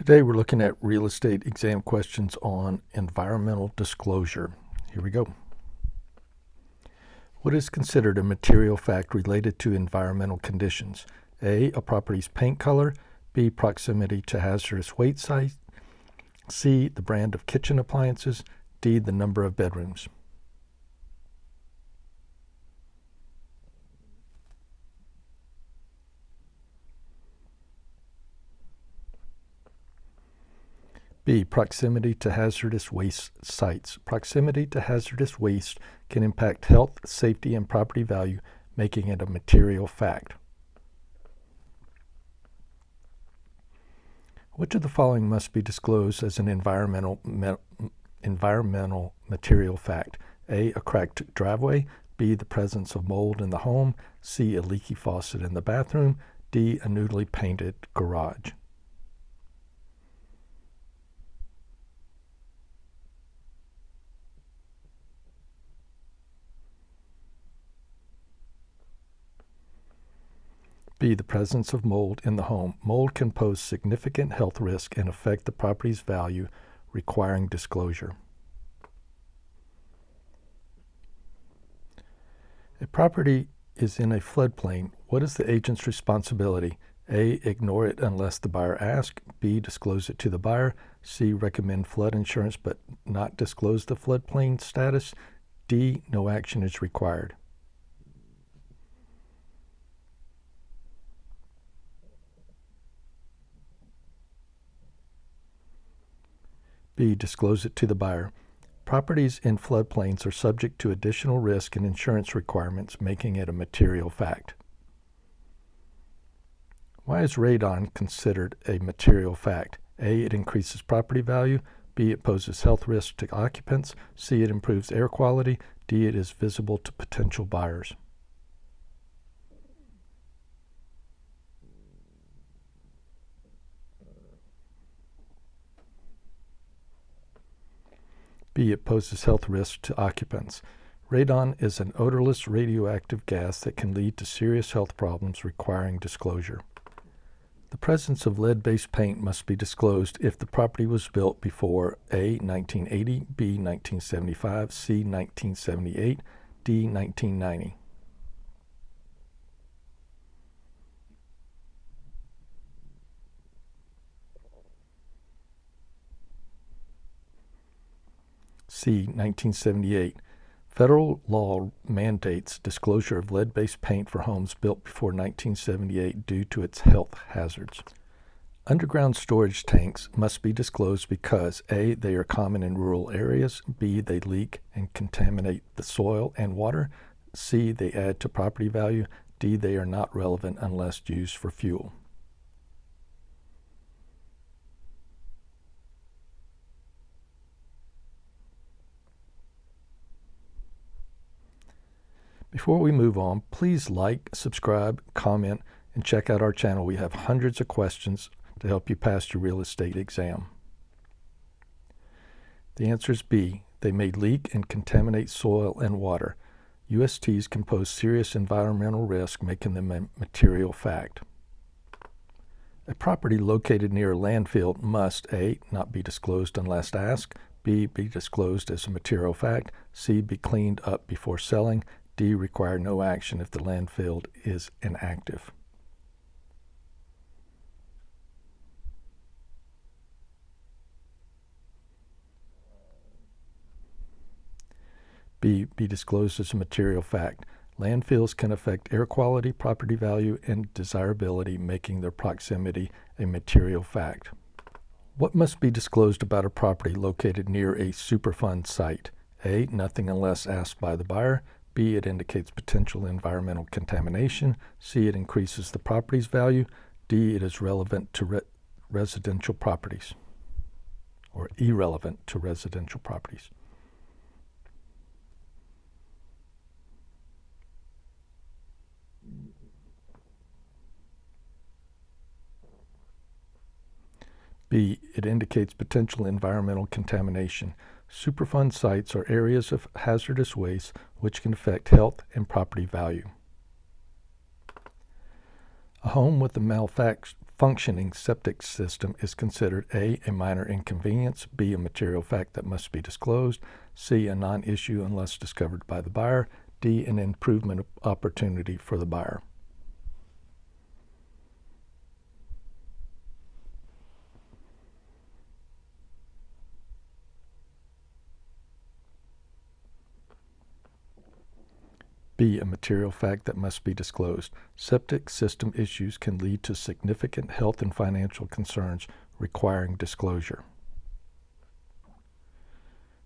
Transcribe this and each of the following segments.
Today we're looking at real estate exam questions on environmental disclosure. Here we go. What is considered a material fact related to environmental conditions? A property's paint color. B, proximity to hazardous waste sites. C, the brand of kitchen appliances. D, the number of bedrooms. B, proximity to hazardous waste sites. Proximity to hazardous waste can impact health, safety, and property value, making it a material fact. Which of the following must be disclosed as an environmental material fact? A cracked driveway. B, the presence of mold in the home. C, a leaky faucet in the bathroom. D, a newly painted garage. B, the presence of mold in the home. Mold can pose significant health risk and affect the property's value, requiring disclosure. A property is in a floodplain. What is the agent's responsibility? A, ignore it unless the buyer asks. B, disclose it to the buyer. C, recommend flood insurance but not disclose the floodplain status. D, no action is required. B, disclose it to the buyer. Properties in floodplains are subject to additional risk and insurance requirements, making it a material fact. Why is radon considered a material fact? A, it increases property value. B, it poses health risk to occupants. C, it improves air quality. D, it is visible to potential buyers. B, it poses health risk to occupants. Radon is an odorless radioactive gas that can lead to serious health problems requiring disclosure. The presence of lead-based paint must be disclosed if the property was built before A, 1980, B, 1975, C, 1978, D, 1990. C, 1978. Federal law mandates disclosure of lead-based paint for homes built before 1978 due to its health hazards. Underground storage tanks must be disclosed because A, they are common in rural areas. B, they leak and contaminate the soil and water. C, they add to property value. D, they are not relevant unless used for fuel. Before we move on, please like, subscribe, comment, and check out our channel. We have hundreds of questions to help you pass your real estate exam. The answer is B. They may leak and contaminate soil and water. USTs can pose serious environmental risk, making them a material fact. A property located near a landfill must A, not be disclosed unless asked. B, be disclosed as a material fact. C, be cleaned up before selling. D, require no action if the landfill is inactive. B, be disclosed as a material fact. Landfills can affect air quality, property value, and desirability, making their proximity a material fact. What must be disclosed about a property located near a Superfund site? A, nothing unless asked by the buyer. B, it indicates potential environmental contamination. C, it increases the property's value. D, it is relevant to residential properties, or irrelevant to residential properties. B, it indicates potential environmental contamination. Superfund sites are areas of hazardous waste which can affect health and property value. A home with a functioning septic system is considered A, a minor inconvenience, B, a material fact that must be disclosed, C, a non-issue unless discovered by the buyer, D, an improvement opportunity for the buyer. B, a material fact that must be disclosed. Septic system issues can lead to significant health and financial concerns requiring disclosure.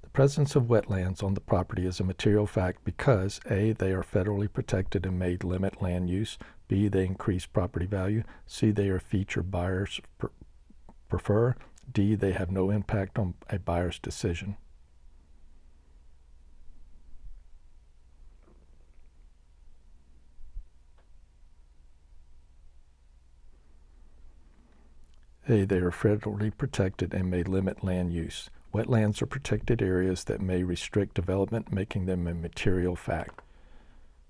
The presence of wetlands on the property is a material fact because A, they are federally protected and may limit land use, B, they increase property value, C, they are a feature buyers prefer, D, they have no impact on a buyer's decision. A, they are federally protected and may limit land use. Wetlands are protected areas that may restrict development, making them a material fact.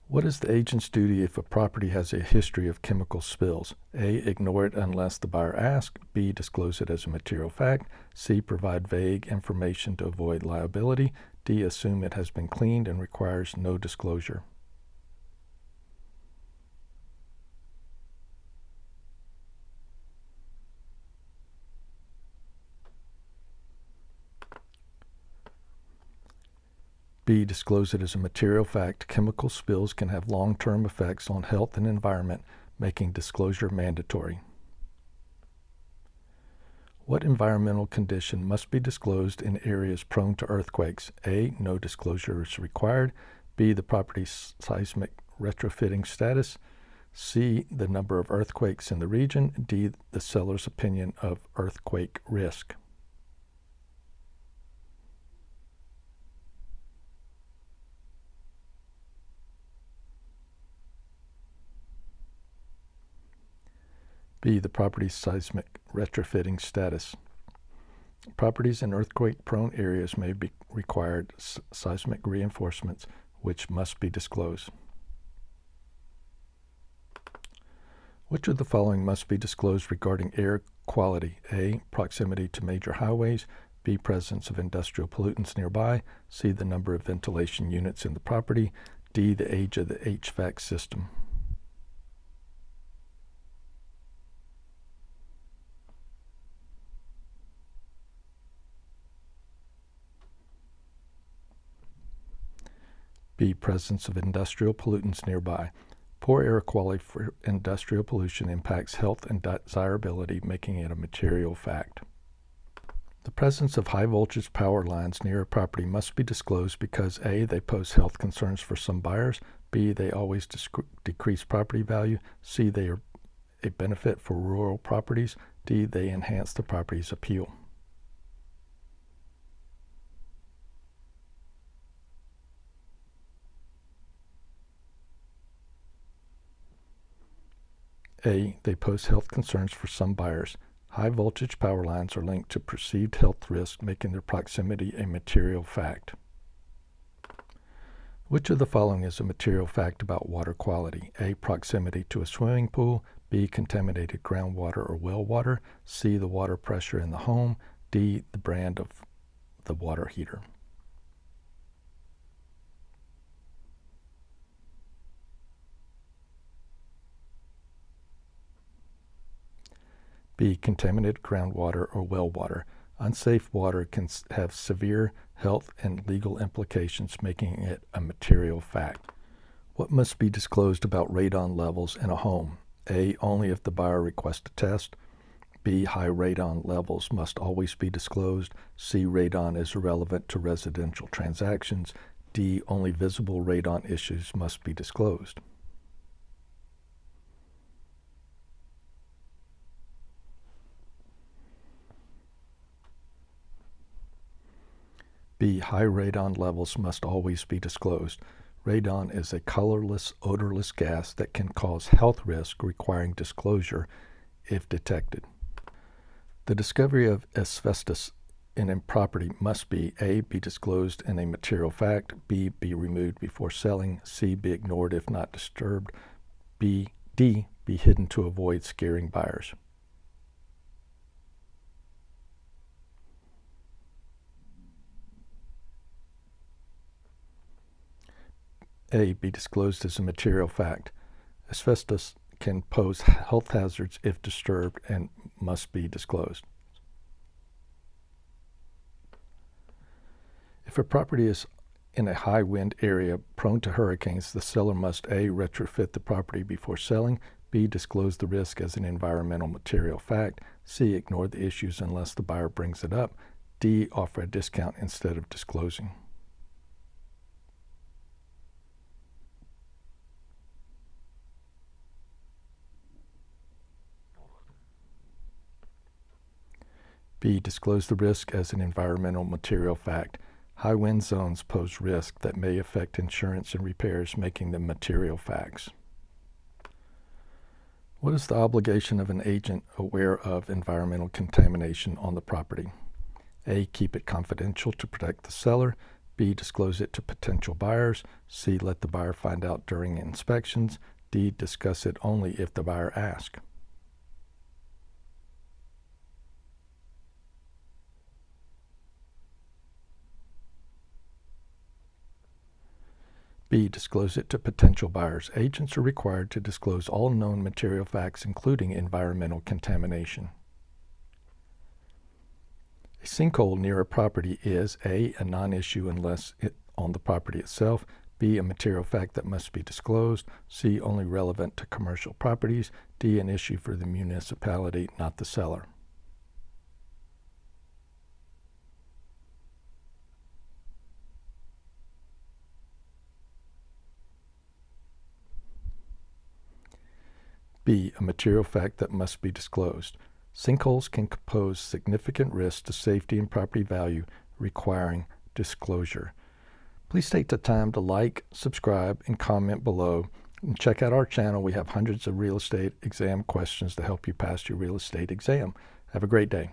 What is the agent's duty if a property has a history of chemical spills? A, ignore it unless the buyer asks. B, disclose it as a material fact. C, provide vague information to avoid liability. D, assume it has been cleaned and requires no disclosure. B, disclose it as a material fact. Chemical spills can have long-term effects on health and environment, making disclosure mandatory. What environmental condition must be disclosed in areas prone to earthquakes? A, no disclosure is required. B, the property's seismic retrofitting status. C, the number of earthquakes in the region. D, the seller's opinion of earthquake risk. B, the property's seismic retrofitting status. Properties in earthquake-prone areas may be required seismic reinforcements, which must be disclosed. Which of the following must be disclosed regarding air quality? A, proximity to major highways. B, presence of industrial pollutants nearby. C, the number of ventilation units in the property. D, the age of the HVAC system. B, presence of industrial pollutants nearby. Poor air quality for industrial pollution impacts health and desirability, making it a material fact. The presence of high voltage power lines near a property must be disclosed because A, they pose health concerns for some buyers, B, they always decrease property value, C, they are a benefit for rural properties, D, they enhance the property's appeal. A, they pose health concerns for some buyers. High voltage power lines are linked to perceived health risk, making their proximity a material fact. Which of the following is a material fact about water quality? A, proximity to a swimming pool. B, contaminated groundwater or well water. C, the water pressure in the home. D, the brand of the water heater. B, contaminated groundwater or well water. Unsafe water can have severe health and legal implications, making it a material fact. What must be disclosed about radon levels in a home? A, only if the buyer requests a test. B, high radon levels must always be disclosed. C, radon is irrelevant to residential transactions. D, only visible radon issues must be disclosed. B, high radon levels must always be disclosed. Radon is a colorless, odorless gas that can cause health risk, requiring disclosure if detected. The discovery of asbestos in a property must be A, be disclosed in a material fact, B, be removed before selling, C, be ignored if not disturbed, D, be hidden to avoid scaring buyers. A, be disclosed as a material fact. Asbestos can pose health hazards if disturbed and must be disclosed. If a property is in a high wind area prone to hurricanes, the seller must A, retrofit the property before selling, B, disclose the risk as an environmental material fact, C, ignore the issues unless the buyer brings it up, D, offer a discount instead of disclosing. B, disclose the risk as an environmental material fact. High wind zones pose risk that may affect insurance and repairs, making them material facts. What is the obligation of an agent aware of environmental contamination on the property? A, keep it confidential to protect the seller. B, disclose it to potential buyers. C, let the buyer find out during inspections. D, discuss it only if the buyer asks. B, disclose it to potential buyers. Agents are required to disclose all known material facts, including environmental contamination. A sinkhole near a property is A, a non-issue unless on the property itself, B, a material fact that must be disclosed, C, only relevant to commercial properties, D, an issue for the municipality, not the seller. B, a material fact that must be disclosed. Sinkholes can pose significant risks to safety and property value, requiring disclosure. Please take the time to like, subscribe, and comment below. And check out our channel. We have hundreds of real estate exam questions to help you pass your real estate exam. Have a great day.